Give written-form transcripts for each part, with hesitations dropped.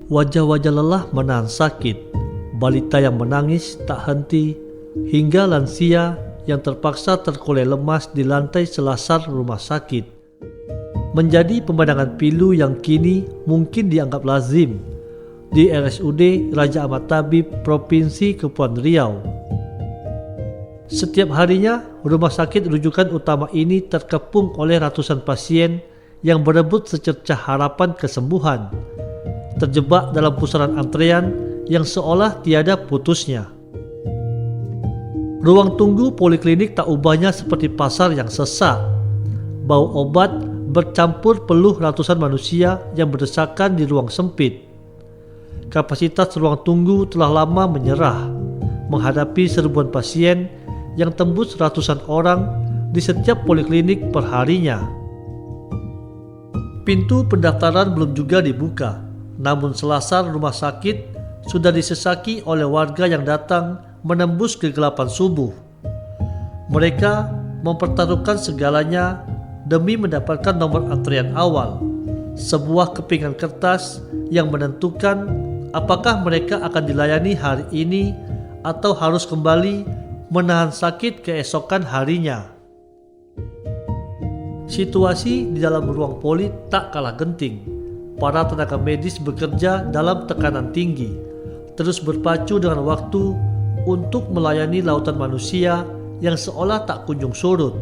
Wajah-wajah lelah menahan sakit, balita yang menangis tak henti, hingga lansia yang terpaksa terkulai lemas di lantai selasar rumah sakit. Menjadi pemandangan pilu yang kini mungkin dianggap lazim di RSUD Raja Ahmad Tabib Provinsi Kepulauan Riau. Setiap harinya, rumah sakit rujukan utama ini terkepung oleh ratusan pasien yang berebut secercah harapan kesembuhan, terjebak dalam pusaran antrean yang seolah tiada putusnya. Ruang tunggu poliklinik tak ubahnya seperti pasar yang sesak. Bau obat bercampur peluh ratusan manusia yang berdesakan di ruang sempit. Kapasitas ruang tunggu telah lama menyerah menghadapi serbuan pasien yang tembus ratusan orang di setiap poliklinik perharinya. Pintu pendaftaran belum juga dibuka, namun selasar rumah sakit sudah disesaki oleh warga yang datang menembus kegelapan subuh. Mereka mempertaruhkan segalanya demi mendapatkan nomor antrian awal, sebuah kepingan kertas yang menentukan apakah mereka akan dilayani hari ini atau harus kembali menahan sakit keesokan harinya. Situasi di dalam ruang poli tak kalah genting. Para tenaga medis bekerja dalam tekanan tinggi, terus berpacu dengan waktu untuk melayani lautan manusia yang seolah tak kunjung surut.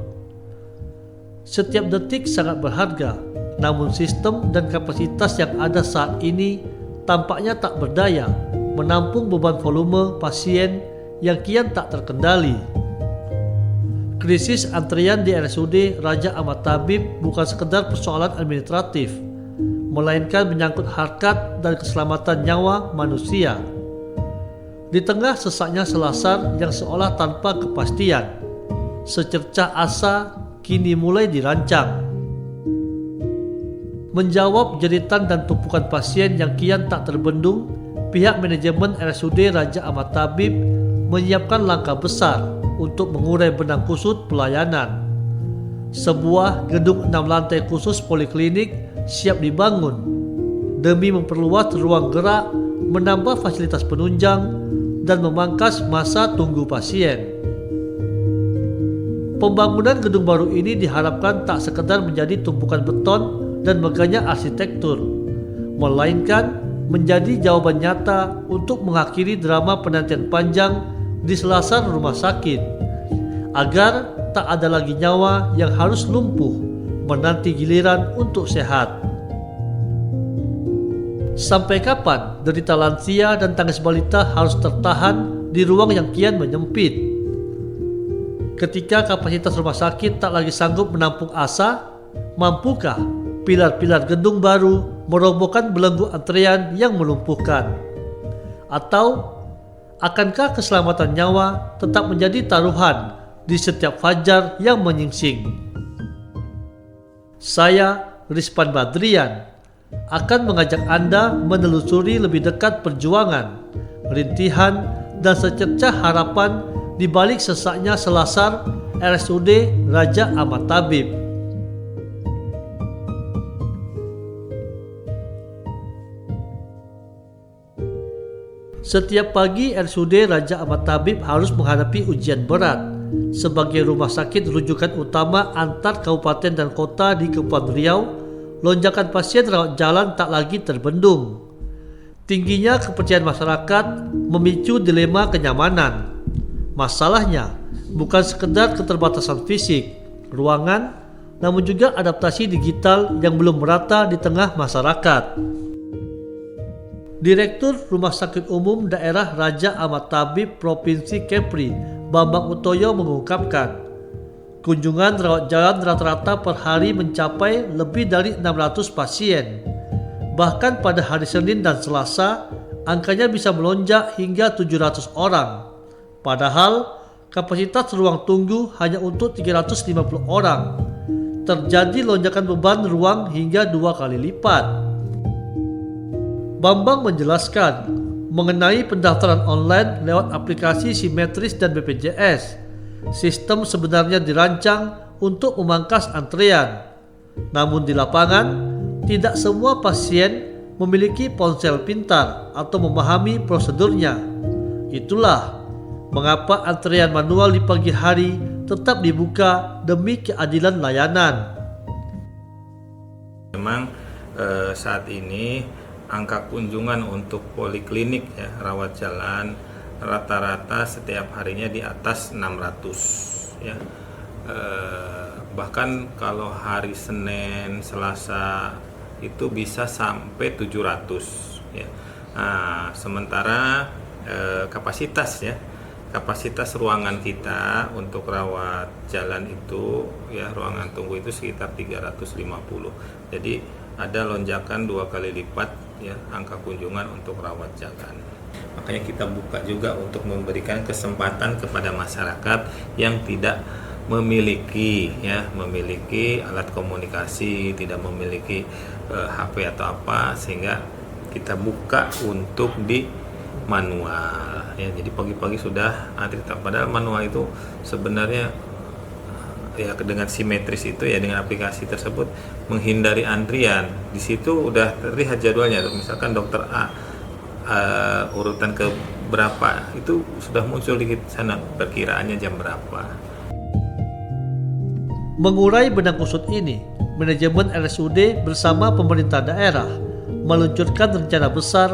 Setiap detik sangat berharga, namun sistem dan kapasitas yang ada saat ini tampaknya tak berdaya menampung beban volume pasien yang kian tak terkendali. Krisis antrian di RSUD Raja Ahmad Tabib bukan sekedar persoalan administratif, melainkan menyangkut harkat dan keselamatan nyawa manusia. Di tengah sesaknya selasar yang seolah tanpa kepastian, secercah asa kini mulai dirancang. Menjawab jeritan dan tumpukan pasien yang kian tak terbendung, pihak manajemen RSUD Raja Ahmad Tabib menyiapkan langkah besar untuk mengurai benang kusut pelayanan. Sebuah gedung 6 lantai khusus poliklinik siap dibangun demi memperluas ruang gerak, menambah fasilitas penunjang, dan memangkas masa tunggu pasien. Pembangunan gedung baru ini diharapkan tak sekedar menjadi tumpukan beton dan megahnya arsitektur, melainkan menjadi jawaban nyata untuk mengakhiri drama penantian panjang di selasar rumah sakit, agar tak ada lagi nyawa yang harus lumpuh menanti giliran untuk sehat. Sampai kapan derita lansia dan tangis balita harus tertahan di ruang yang kian menyempit? Ketika kapasitas rumah sakit tak lagi sanggup menampung asa, mampukah pilar-pilar gedung baru merobohkan belenggu antrean yang melumpuhkan? Atau akankah keselamatan nyawa tetap menjadi taruhan di setiap fajar yang menyingsing? Saya, Rizpan Badrian, akan mengajak Anda menelusuri lebih dekat perjuangan, rintihan, dan secercah harapan di balik sesaknya selasar RSUD Raja Ahmad Tabib. Setiap pagi RSUD Raja Ahmad Tabib harus menghadapi ujian berat sebagai rumah sakit rujukan utama antar kabupaten dan kota di Kepulauan Riau. Lonjakan pasien rawat jalan tak lagi terbendung. Tingginya kepercayaan masyarakat memicu dilema kenyamanan. Masalahnya bukan sekedar keterbatasan fisik, ruangan, namun juga adaptasi digital yang belum merata di tengah masyarakat. Direktur Rumah Sakit Umum Daerah Raja Ahmad Tabib Provinsi Kepri, Bambang Utoyo mengungkapkan, kunjungan rawat jalan rata-rata per hari mencapai lebih dari 600 pasien. Bahkan pada hari Senin dan Selasa, angkanya bisa melonjak hingga 700 orang. Padahal kapasitas ruang tunggu hanya untuk 350 orang. Terjadi lonjakan beban ruang hingga 2 kali lipat. Bambang menjelaskan mengenai pendaftaran online lewat aplikasi Simetris dan BPJS. Sistem sebenarnya dirancang untuk memangkas antrean. Namun di lapangan, tidak semua pasien memiliki ponsel pintar atau memahami prosedurnya. Itulah mengapa antrean manual di pagi hari tetap dibuka demi keadilan layanan. Memang saat ini angka kunjungan untuk poliklinik ya, rawat jalan rata-rata setiap harinya di atas 600 ya. Bahkan kalau hari Senin, Selasa itu bisa sampai 700 ya. Nah, sementara kapasitas ruangan kita untuk rawat jalan itu ya, ruangan tunggu itu sekitar 350. Jadi ada lonjakan 2 kali lipat ya angka kunjungan untuk rawat jalan. Makanya kita buka juga untuk memberikan kesempatan kepada masyarakat yang tidak memiliki alat komunikasi, tidak memiliki HP atau apa, sehingga kita buka untuk di manual ya. Jadi pagi-pagi sudah antri, padahal manual itu sebenarnya ya dengan simetris itu ya, dengan aplikasi tersebut menghindari antrian. Di situ udah terlihat jadwalnya, misalkan dokter A urutan ke berapa itu sudah muncul di sana perkiraannya jam berapa. Mengurai benang kusut ini, manajemen RSUD bersama pemerintah daerah meluncurkan rencana besar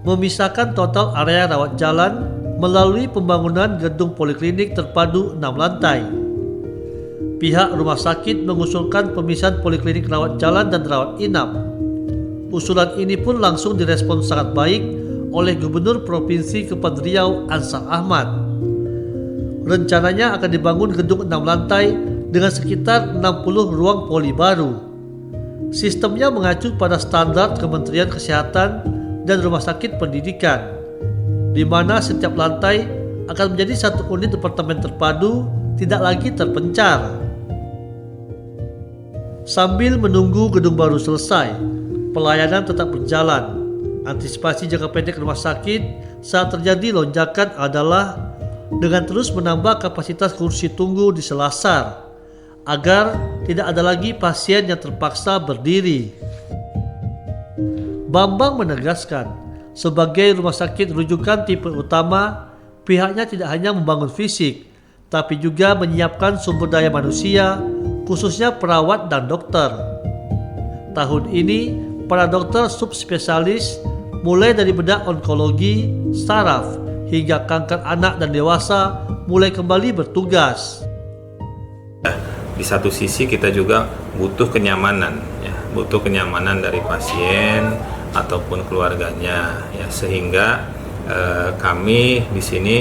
memisahkan total area rawat jalan melalui pembangunan gedung poliklinik terpadu 6 lantai. Pihak rumah sakit mengusulkan pemisahan poliklinik rawat jalan dan rawat inap. Usulan ini pun langsung direspon sangat baik oleh Gubernur Provinsi Kepulauan Riau Ansar Ahmad. Rencananya akan dibangun gedung 6 lantai dengan sekitar 60 ruang poli baru. Sistemnya mengacu pada standar Kementerian Kesehatan dan Rumah Sakit Pendidikan, di mana setiap lantai akan menjadi satu unit departemen terpadu, tidak lagi terpencar. Sambil menunggu gedung baru selesai, pelayanan tetap berjalan. Antisipasi jangka pendek rumah sakit saat terjadi lonjakan adalah dengan terus menambah kapasitas kursi tunggu di selasar, agar tidak ada lagi pasien yang terpaksa berdiri. Bambang menegaskan, sebagai rumah sakit rujukan tipe utama, pihaknya tidak hanya membangun fisik, tapi juga menyiapkan sumber daya manusia, khususnya perawat dan dokter. Tahun ini, para dokter subspesialis mulai dari bedah onkologi, saraf, hingga kanker anak dan dewasa mulai kembali bertugas. Di satu sisi kita juga butuh kenyamanan ya, butuh kenyamanan dari pasien ataupun keluarganya ya, sehingga kami di sini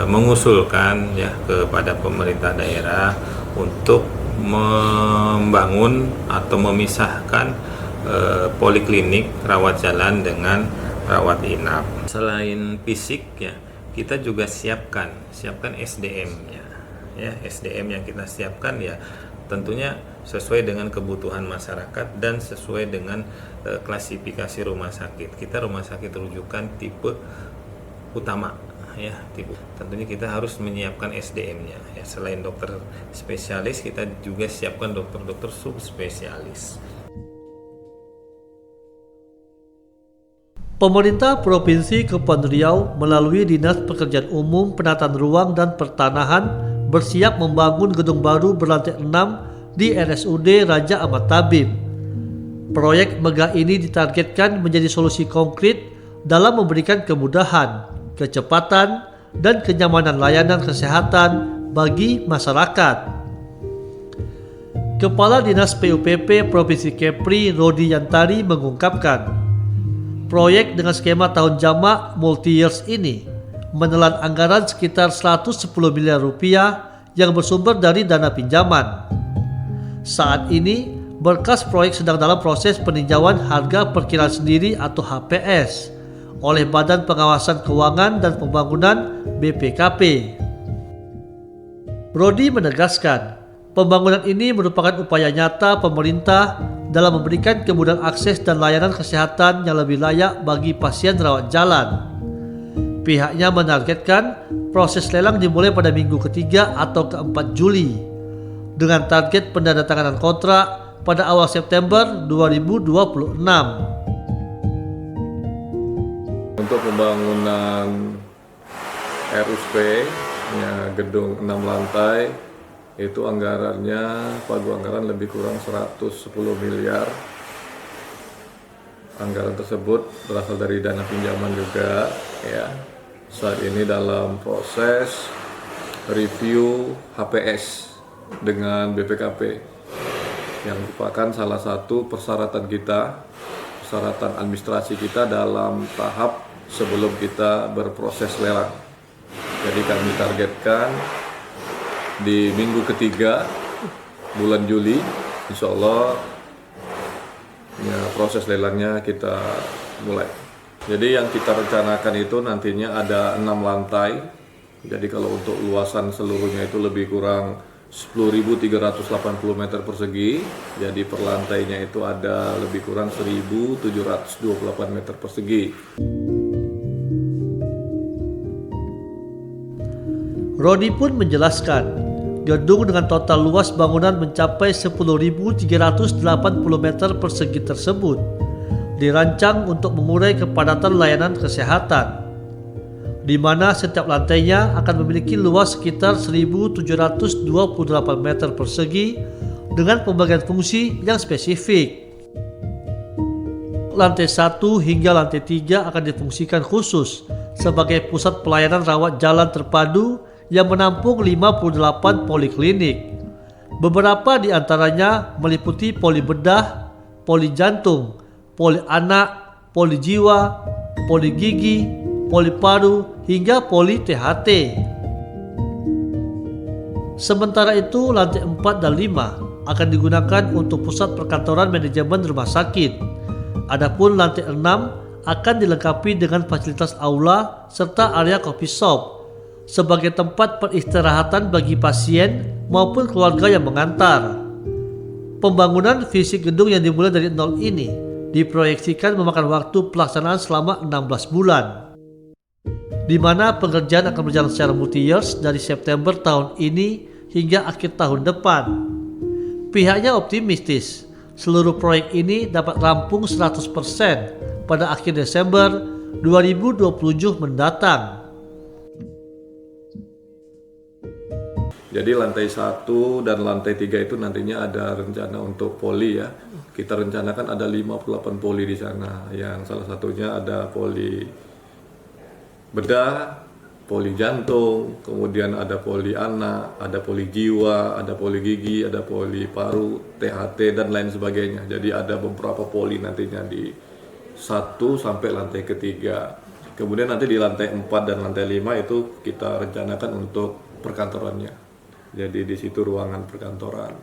mengusulkan ya kepada pemerintah daerah untuk membangun atau memisahkan poliklinik rawat jalan dengan rawat inap. Selain fisik ya, kita juga siapkan SDM-nya ya. SDM yang kita siapkan ya tentunya sesuai dengan kebutuhan masyarakat dan sesuai dengan klasifikasi rumah sakit. Kita rumah sakit rujukan tipe utama ya, tentunya kita harus menyiapkan SDM-nya ya. Selain dokter spesialis, kita juga siapkan dokter-dokter subspesialis. Pemerintah Provinsi Kepulauan Riau melalui Dinas Pekerjaan Umum, Penataan Ruang dan Pertanahan bersiap membangun gedung baru berlantai 6 di RSUD Raja Ahmad Tabib. Proyek megah ini ditargetkan menjadi solusi konkret dalam memberikan kemudahan, kecepatan, dan kenyamanan layanan kesehatan bagi masyarakat. Kepala Dinas PUPP Provinsi Kepri Rodi Yantari mengungkapkan, proyek dengan skema tahun jamak multi-years ini menelan anggaran sekitar 110 miliar rupiah yang bersumber dari dana pinjaman. Saat ini, berkas proyek sedang dalam proses peninjauan harga perkiraan sendiri atau HPS oleh Badan Pengawasan Keuangan dan Pembangunan BPKP. Rodi menegaskan, pembangunan ini merupakan upaya nyata pemerintah dalam memberikan kemudahan akses dan layanan kesehatan yang lebih layak bagi pasien rawat jalan. Pihaknya menargetkan proses lelang dimulai pada minggu ketiga atau keempat Juli dengan target pendandatanganan kontrak pada awal September 2026. untuk pembangunan RUSP ya, gedung 6 lantai itu anggarannya pagu anggaran lebih kurang 110 miliar. Anggaran tersebut berasal dari dana pinjaman juga ya. Saat ini dalam proses review HPS dengan BPKP yang merupakan salah satu persyaratan administrasi kita dalam tahap sebelum kita berproses lelang. Jadi kami targetkan di minggu ketiga bulan Juli, insya Allah ya, proses lelangnya kita mulai. Jadi yang kita rencanakan itu nantinya ada 6 lantai. Jadi kalau untuk luasan seluruhnya itu lebih kurang 10.380 meter persegi. Jadi per lantainya itu ada lebih kurang 1.728 meter persegi. Rodi pun menjelaskan, gedung dengan total luas bangunan mencapai 10.380 meter persegi tersebut dirancang untuk mengurai kepadatan layanan kesehatan, di mana setiap lantainya akan memiliki luas sekitar 1.728 meter persegi dengan pembagian fungsi yang spesifik. Lantai 1 hingga lantai 3 akan difungsikan khusus sebagai pusat pelayanan rawat jalan terpadu yang menampung 58 poliklinik. Beberapa di antaranya meliputi poli bedah, poli jantung, poli anak, poli jiwa, poli gigi, poli paru, hingga poli THT. Sementara itu, lantai 4 dan 5 akan digunakan untuk pusat perkantoran manajemen rumah sakit. Adapun lantai 6 akan dilengkapi dengan fasilitas aula serta area coffee shop sebagai tempat peristirahatan bagi pasien maupun keluarga yang mengantar. Pembangunan fisik gedung yang dimulai dari nol ini diproyeksikan memakan waktu pelaksanaan selama 16 bulan, di mana pengerjaan akan berjalan secara multi-years dari September tahun ini hingga akhir tahun depan. Pihaknya optimistis seluruh proyek ini dapat rampung 100% pada akhir Desember 2027 mendatang. Jadi lantai 1 dan lantai 3 itu nantinya ada rencana untuk poli ya. Kita rencanakan ada 58 poli di sana. Yang salah satunya ada poli bedah, poli jantung, kemudian ada poli anak, ada poli jiwa, ada poli gigi, ada poli paru, THT dan lain sebagainya. Jadi ada beberapa poli nantinya di 1 sampai lantai ketiga. Kemudian nanti di lantai 4 dan lantai 5 itu kita rencanakan untuk perkantorannya. Jadi di situ ruangan perkantoran.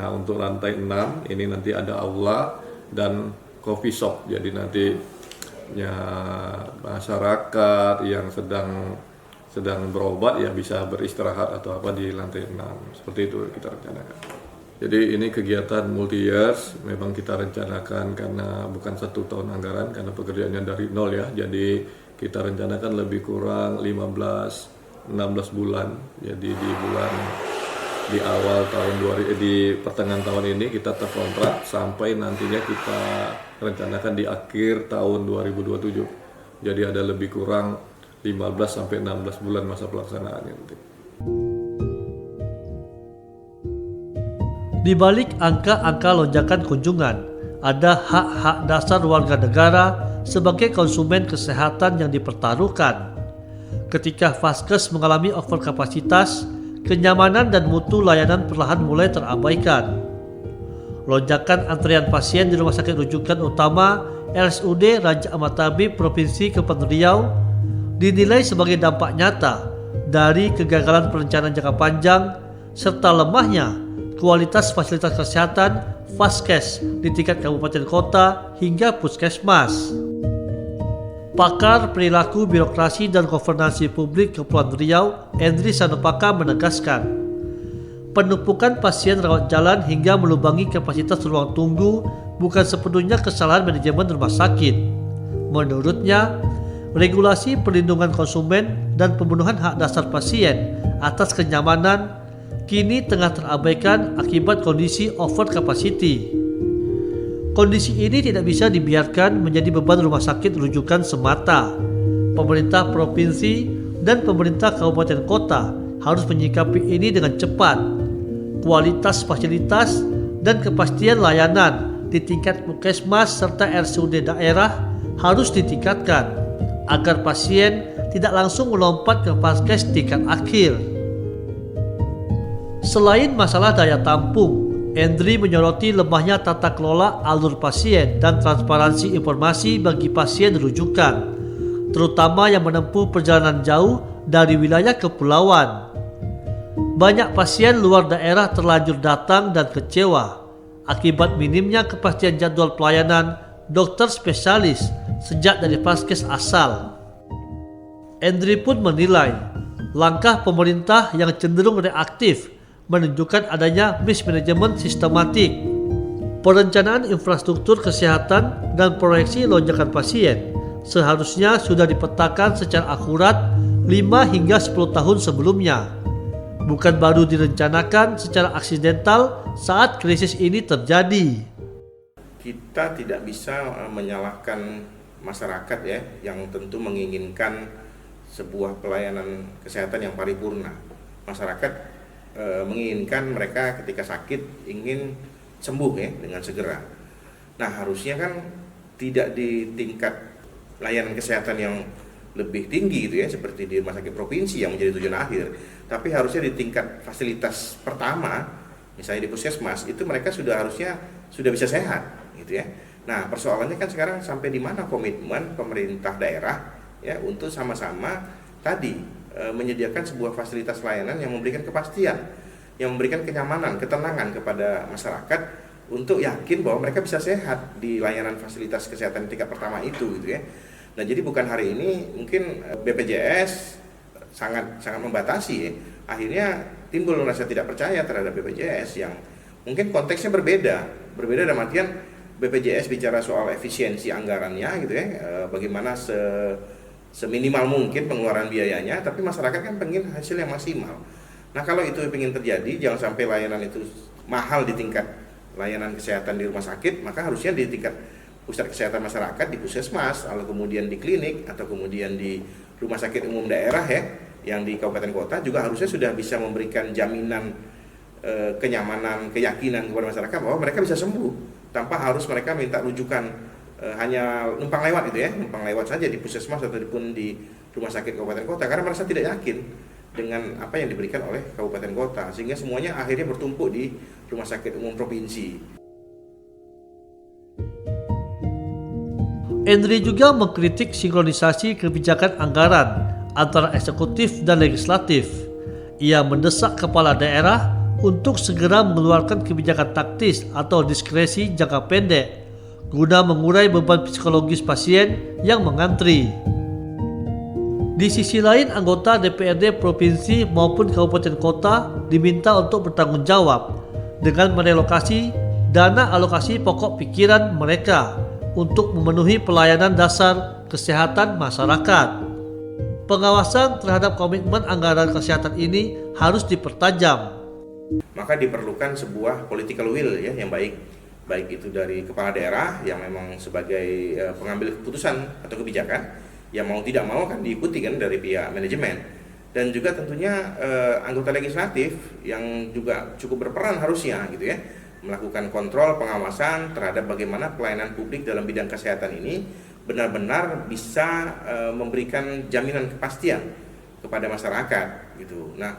Nah untuk lantai 6 ini nanti ada aula dan coffee shop. Jadi nanti ya masyarakat yang sedang berobat ya bisa beristirahat atau apa di lantai 6. Seperti itu kita rencanakan. Jadi ini kegiatan multi years memang kita rencanakan karena bukan 1 tahun anggaran karena pekerjaannya dari nol ya. Jadi kita rencanakan lebih kurang 16 bulan. Jadi di awal tahun di pertengahan tahun ini kita terkontrak sampai nantinya kita rencanakan di akhir tahun 2027. Jadi ada lebih kurang 15 sampai 16 bulan masa pelaksanaannya nanti. Di balik angka-angka lonjakan kunjungan, ada hak-hak dasar warga negara sebagai konsumen kesehatan yang dipertaruhkan. Ketika vaskes mengalami overkapasitas, kenyamanan dan mutu layanan perlahan mulai terabaikan. Lonjakan antrian pasien di rumah sakit rujukan utama RSUD Raja Ahmad Tabib Provinsi Kepulauan Riau dinilai sebagai dampak nyata dari kegagalan perencanaan jangka panjang serta lemahnya kualitas fasilitas kesehatan vaskes di tingkat kabupaten kota hingga puskesmas. Pakar perilaku birokrasi dan governansi publik Kepulauan Riau, Endri Sanopaka menegaskan, penumpukan pasien rawat jalan hingga melubangi kapasitas ruang tunggu bukan sepenuhnya kesalahan manajemen rumah sakit. Menurutnya, regulasi perlindungan konsumen dan pemenuhan hak dasar pasien atas kenyamanan kini tengah terabaikan akibat kondisi over capacity. Kondisi ini tidak bisa dibiarkan menjadi beban rumah sakit rujukan semata, Pemerintah provinsi dan pemerintah kabupaten kota harus menyikapi ini dengan cepat. Kualitas fasilitas dan kepastian layanan di tingkat puskesmas serta RSUD daerah harus ditingkatkan agar pasien tidak langsung melompat ke vaskes tingkat akhir. Selain masalah daya tampung, Endri menyoroti lemahnya tata kelola alur pasien dan transparansi informasi bagi pasien rujukan, terutama yang menempuh perjalanan jauh dari wilayah kepulauan. Banyak pasien luar daerah terlanjur datang dan kecewa akibat minimnya kepastian jadwal pelayanan dokter spesialis sejak dari vaskes asal. Endri pun menilai langkah pemerintah yang cenderung reaktif menunjukkan adanya mismanagement sistematik. Perencanaan infrastruktur kesehatan dan proyeksi lonjakan pasien seharusnya sudah dipetakan secara akurat 5 hingga 10 tahun sebelumnya, bukan baru direncanakan secara aksidental saat krisis ini terjadi. Kita tidak bisa menyalahkan masyarakat ya, yang tentu menginginkan sebuah pelayanan kesehatan yang paripurna. Masyarakat menginginkan mereka ketika sakit ingin sembuh ya dengan segera. Nah, harusnya kan tidak di tingkat layanan kesehatan yang lebih tinggi gitu ya, seperti di rumah sakit provinsi yang menjadi tujuan akhir, tapi harusnya di tingkat fasilitas pertama, misalnya di puskesmas, itu mereka harusnya sudah bisa sehat gitu ya. Nah, persoalannya kan sekarang sampai di mana komitmen pemerintah daerah ya untuk sama-sama tadi menyediakan sebuah fasilitas layanan yang memberikan kepastian, yang memberikan kenyamanan, ketenangan kepada masyarakat untuk yakin bahwa mereka bisa sehat di layanan fasilitas kesehatan tingkat pertama itu gitu ya. Nah, jadi bukan hari ini mungkin BPJS sangat membatasi ya. Akhirnya timbul rasa tidak percaya terhadap BPJS yang mungkin konteksnya berbeda dalam artian BPJS bicara soal efisiensi anggarannya gitu ya, bagaimana seminimal mungkin pengeluaran biayanya, tapi masyarakat kan pengen hasil yang maksimal. Nah, kalau itu ingin terjadi, jangan sampai layanan itu mahal di tingkat layanan kesehatan di rumah sakit, maka harusnya di tingkat pusat kesehatan masyarakat, di puskesmas, atau kemudian di klinik, atau kemudian di rumah sakit umum daerah ya, yang di kabupaten kota juga harusnya sudah bisa memberikan jaminan kenyamanan, keyakinan kepada masyarakat bahwa mereka bisa sembuh tanpa harus mereka minta rujukan hanya numpang lewat itu ya, numpang lewat saja di puskesmas ataupun di rumah sakit kabupaten kota karena merasa tidak yakin dengan apa yang diberikan oleh kabupaten kota, sehingga semuanya akhirnya bertumpuk di rumah sakit umum provinsi. Endri juga mengkritik sinkronisasi kebijakan anggaran antara eksekutif dan legislatif. Ia mendesak kepala daerah untuk segera mengeluarkan kebijakan taktis atau diskresi jangka pendek guna mengurai beban psikologis pasien yang mengantri. Di sisi lain, anggota DPRD provinsi maupun kabupaten kota diminta untuk bertanggung jawab dengan merelokasi dana alokasi pokok pikiran mereka untuk memenuhi pelayanan dasar kesehatan masyarakat. Pengawasan terhadap komitmen anggaran kesehatan ini harus dipertajam. Maka diperlukan sebuah political will ya yang baik itu dari kepala daerah yang memang sebagai pengambil keputusan atau kebijakan, yang mau tidak mau kan diikuti kan dari pihak manajemen, dan juga tentunya anggota legislatif yang juga cukup berperan harusnya gitu ya, melakukan kontrol pengawasan terhadap bagaimana pelayanan publik dalam bidang kesehatan ini benar-benar bisa memberikan jaminan kepastian kepada masyarakat gitu. Nah,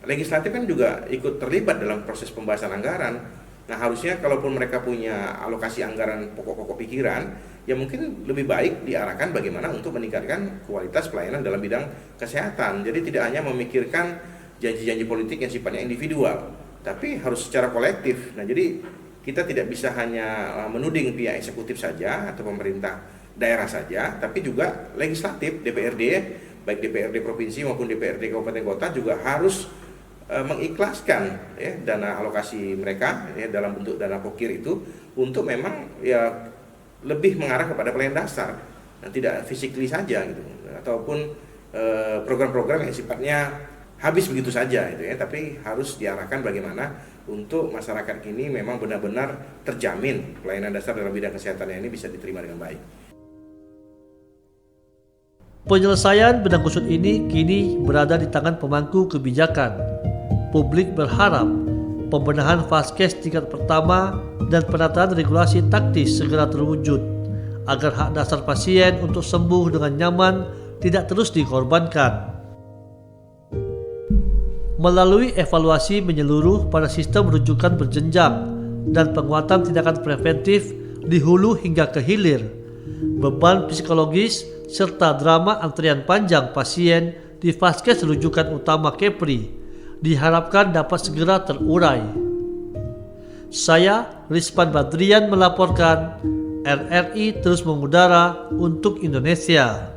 legislatif kan juga ikut terlibat dalam proses pembahasan anggaran. Nah, harusnya kalaupun mereka punya alokasi anggaran pokok-pokok pikiran, ya mungkin lebih baik diarahkan bagaimana untuk meningkatkan kualitas pelayanan dalam bidang kesehatan. Jadi tidak hanya memikirkan janji-janji politik yang sifatnya individual, tapi harus secara kolektif. Nah, jadi kita tidak bisa hanya menuding pihak eksekutif saja atau pemerintah daerah saja, tapi juga legislatif, DPRD, baik DPRD provinsi maupun DPRD kabupaten kota juga harus mengikhlaskan ya dana alokasi mereka ya dalam bentuk dana pokir itu untuk memang ya lebih mengarah kepada pelayanan dasar dan tidak physically saja gitu, ataupun program-program yang sifatnya habis begitu saja gitu ya, tapi harus diarahkan bagaimana untuk masyarakat kini memang benar-benar terjamin pelayanan dasar dalam bidang kesehatan ini bisa diterima dengan baik. Penyelesaian benang kusut ini kini berada di tangan pemangku kebijakan. Publik berharap pembenahan vaskes tingkat pertama dan penataan regulasi taktis segera terwujud agar hak dasar pasien untuk sembuh dengan nyaman tidak terus dikorbankan. Melalui evaluasi menyeluruh pada sistem rujukan berjenjang dan penguatan tindakan preventif di hulu hingga ke hilir, beban psikologis serta drama antrian panjang pasien di vaskes rujukan utama Kepri diharapkan dapat segera terurai. Saya, Rizpan Badrian melaporkan, RRI terus mengudara untuk Indonesia.